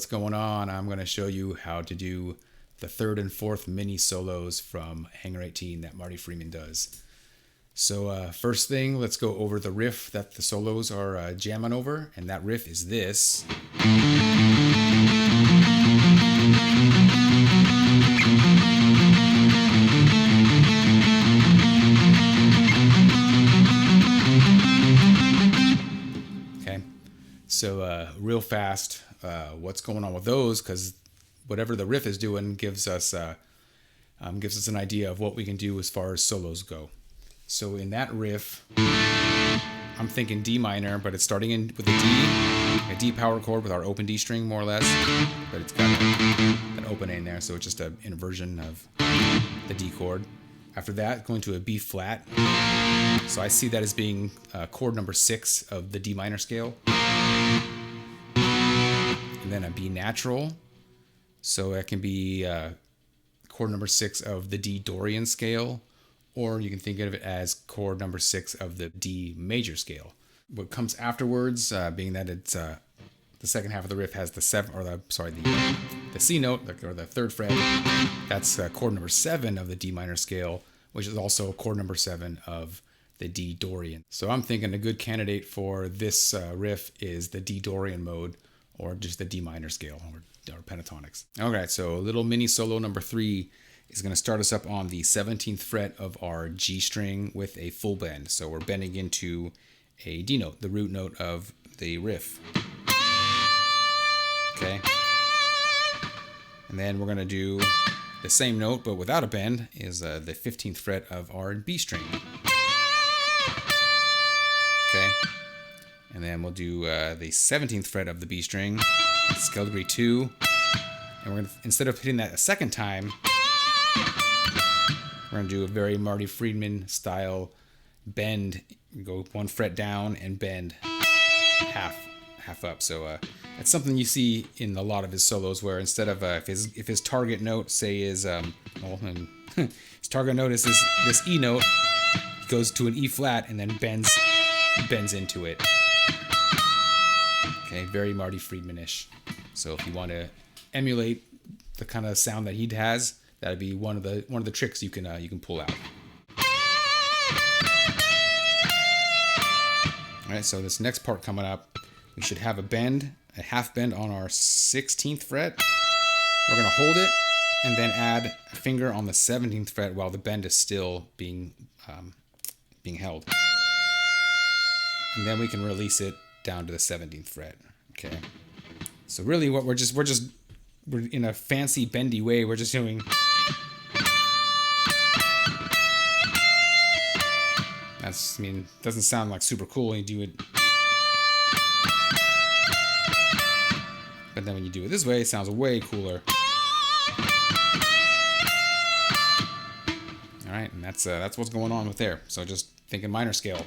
what's going on? I'm going to show you how to do the third and fourth mini solos from Hangar 18 that Marty Friedman does. So first thing, let's go over the riff that the solos are jamming over, and that riff is this. Okay, so real fast, what's going on with those? Because whatever the riff is doing gives us an idea of what we can do as far as solos go. So in that riff, I'm thinking D minor, but it's starting in with a D power chord with our open D string more or less, but it's got an open A in there, so it's just an inversion of the D chord. After that, going to a B flat. So I see that as being chord number 6 of the D minor scale. And then a B natural. So that can be chord number 6 of the D Dorian scale, or you can think of it as chord number 6 of the D major scale. What comes afterwards, being that it's the second half of the riff has the C note, or the third fret. That's chord number 7 of the D minor scale, which is also chord number 7 of the D Dorian. So I'm thinking a good candidate for this riff is the D Dorian mode, or just the D minor scale, or pentatonics. Okay, so a little mini solo number 3 is going to start us up on the 17th fret of our G string with a full bend. So we're bending into a D note, the root note of the riff. Okay. And then we're going to do the same note, but without a bend, is the 15th fret of our B string. Okay. And then we'll do the 17th fret of the B string, scale degree 2. And we're going to, instead of hitting that a second time, we're going to do a very Marty Friedman style bend. Go 1 fret down and bend half up. So that's something you see in a lot of his solos, where instead of if his target note, say, is his target note is this E note, he goes to an E flat and then bends into it. Okay, very Marty Friedman-ish. So if you want to emulate the kind of sound that he has, that'd be one of the tricks you can pull out. All right, so this next part coming up, we should have a half bend on our 16th fret. We're gonna hold it and then add a finger on the 17th fret while the bend is still being held, and then we can release it down to the 17th fret. Okay. So really, what we're in a fancy bendy way. We're just doing. Doesn't sound like super cool when you do it. But then when you do it this way, it sounds way cooler. All right, and that's what's going on with there. So just thinking minor scale.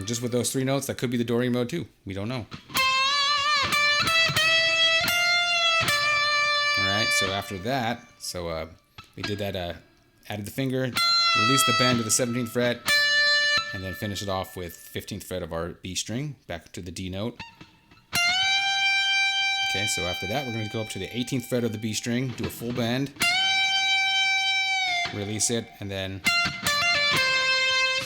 Just with those 3 notes, that could be the Dorian mode too. We don't know. All right, so after that, we did that, added the finger, released the bend to the 17th fret, and then finish it off with 15th fret of our B string, back to the D note. Okay, so after that, we're going to go up to the 18th fret of the B string, do a full bend, release it, and then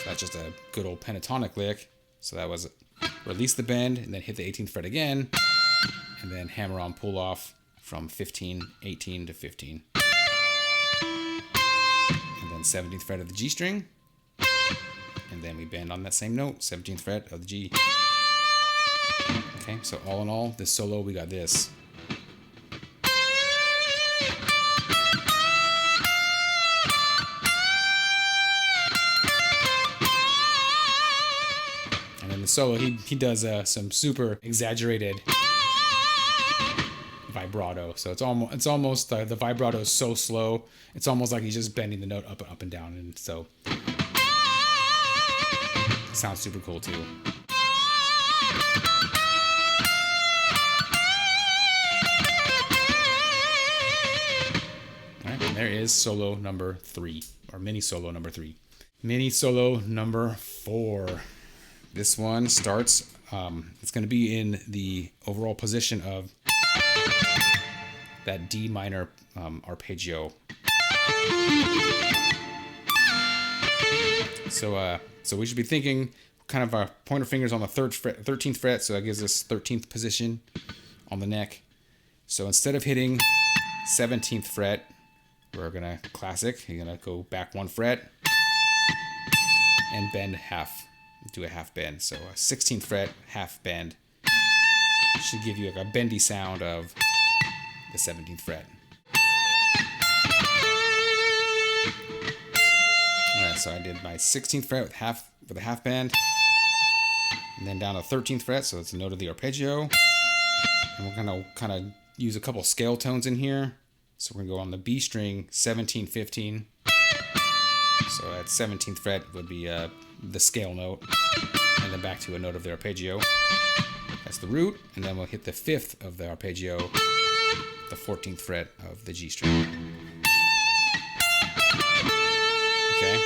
that's just a good old pentatonic lick. So that was release the bend and then hit the 18th fret again, and then hammer on pull off from 15, 18 to 15. And then 17th fret of the G string, and then we bend on that same note, 17th fret of the G. Okay, so all in all, this solo, we got this. Solo, he does some super exaggerated vibrato. So it's almost the vibrato is so slow. It's almost like he's just bending the note up and down, and so it sounds super cool too. All right, and there is solo number 3, or mini solo number 3. Mini solo number 4. This one starts it's going to be in the overall position of that D minor arpeggio. So we should be thinking kind of our pointer fingers on the 13th fret, so that gives us 13th position on the neck. So instead of hitting 17th fret, we're gonna you're gonna go back 1 fret and bend half, do a half bend. So a 16th fret half bend should give you like a bendy sound of the 17th fret. Alright, so I did my 16th fret with a half bend, and then down to 13th fret, so it's a note of the arpeggio. And we're gonna kind of use a couple scale tones in here. So we're gonna go on the B string, 17, 15. So at 17th fret would be the scale note, and then back to a note of the arpeggio. That's the root, and then we'll hit the 5th of the arpeggio, the 14th fret of the G string. Okay.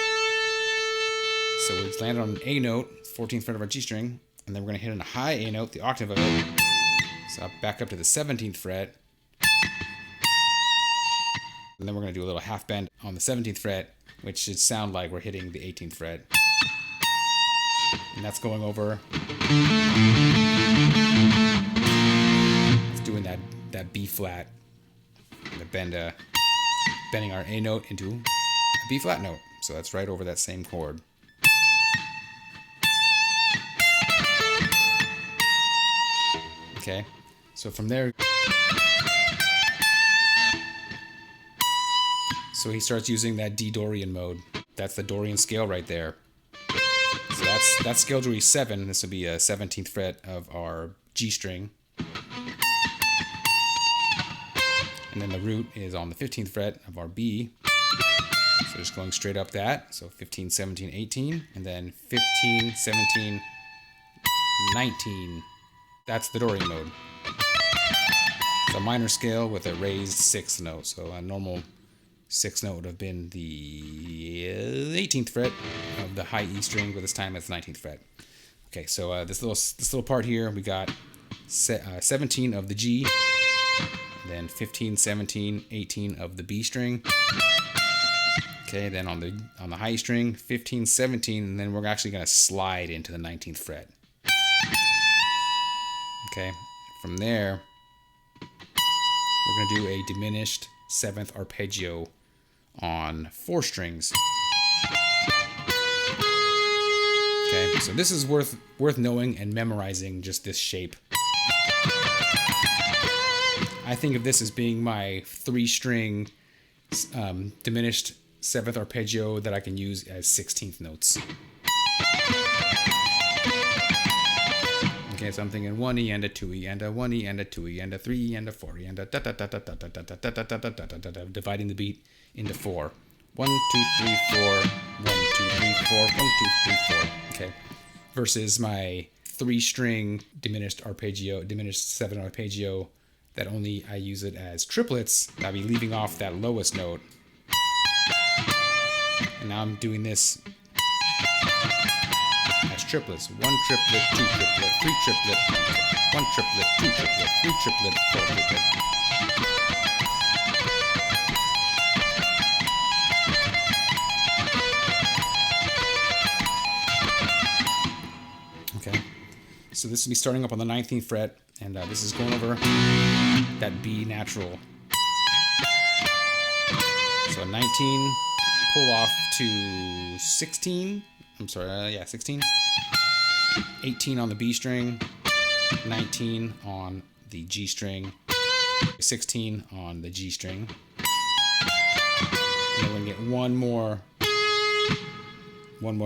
So we just landed on an A note, 14th fret of our G string, and then we're gonna hit a high A note, the octave of it. So back up to the 17th fret. And then we're going to do a little half bend on the 17th fret, which should sound like we're hitting the 18th fret. And that's going over. It's doing that B flat. And bending our A note into a B flat note. So that's right over that same chord. Okay, so from there, so he starts using that D Dorian mode. That's the Dorian scale right there. So that's scale degree 7. This will be a 17th fret of our G string. And then the root is on the 15th fret of our B. So just going straight up that. So 15, 17, 18, and then 15, 17, 19. That's the Dorian mode. It's a minor scale with a raised 6th note. So a normal 6th note would have been the 18th fret of the high E string, but this time it's 19th fret. Okay, so this little part here, we got 17 of the G, then 15, 17, 18 of the B string. Okay, then on the high E string, 15, 17, and then we're actually going to slide into the 19th fret. Okay, from there, we're going to do a diminished 7th arpeggio on 4 strings. Okay, so this is worth knowing and memorizing, just this shape. I think of this as being my 3-string diminished 7th arpeggio that I can use as 16th notes. Okay, so I'm thinking 1E and a 2E and a 1E and a 2E and a 3E and a 4E and a da da da da da da da da da da da da da da, dividing the beat into 4. 1, 2, 3, 4. 1, 2, 3, 4. 1, 2, 3, 4. Okay. Versus my 3-string diminished 7 arpeggio that only I use it as triplets. I'll be leaving off that lowest note. And now I'm doing this as triplets. 1 triplet, 2 triplet, 3 triplet, 1 triplet, 2 triplet, 3 triplet, 4 triplet. Okay, so this will be starting up on the 19th fret, and this is going over that B natural. So 19, pull off to 16. I'm sorry, 16. 18 on the B string, 19 on the G string, 16 on the G string. And then we're gonna get one more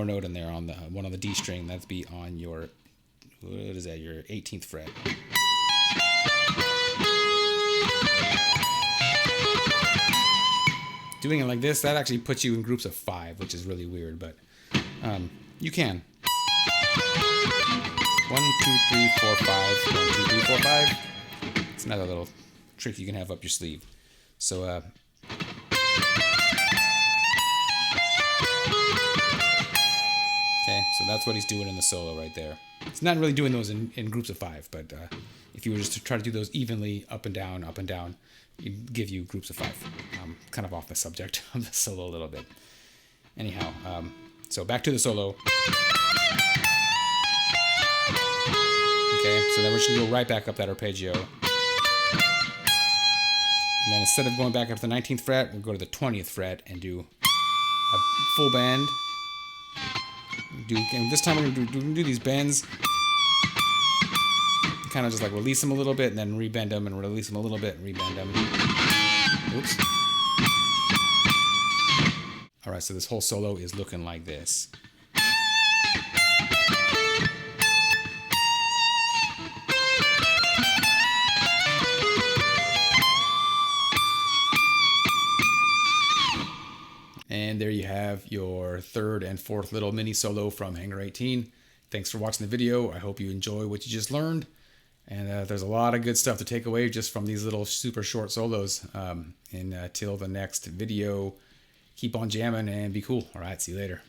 note in there on the one on the D string. That'd be on your, what is that? Your 18th fret. Doing it like this, that actually puts you in groups of 5, which is really weird, but you can. 1, 2, 3, 4, 5. 1, 2, 3, 4, 5. It's another little trick you can have up your sleeve. So, okay, so that's what he's doing in the solo right there. It's not really doing those in groups of 5, but if you were just to try to do those evenly up and down, it'd give you groups of 5. Kind of off the subject of the solo a little bit. Anyhow, so back to the solo. Okay, so then we're just going to go right back up that arpeggio. And then instead of going back up to the 19th fret, we'll go to the 20th fret and do a full bend. And this time we're going to do these bends. Kind of just like release them a little bit and then rebend them and release them a little bit and rebend them. Oops. All right, so this whole solo is looking like this. And there you have your 3rd and 4th little mini solo from Hangar 18. Thanks for watching the video. I hope you enjoy what you just learned. And there's a lot of good stuff to take away just from these little super short solos. Until the next video, keep on jamming and be cool. All right, see you later.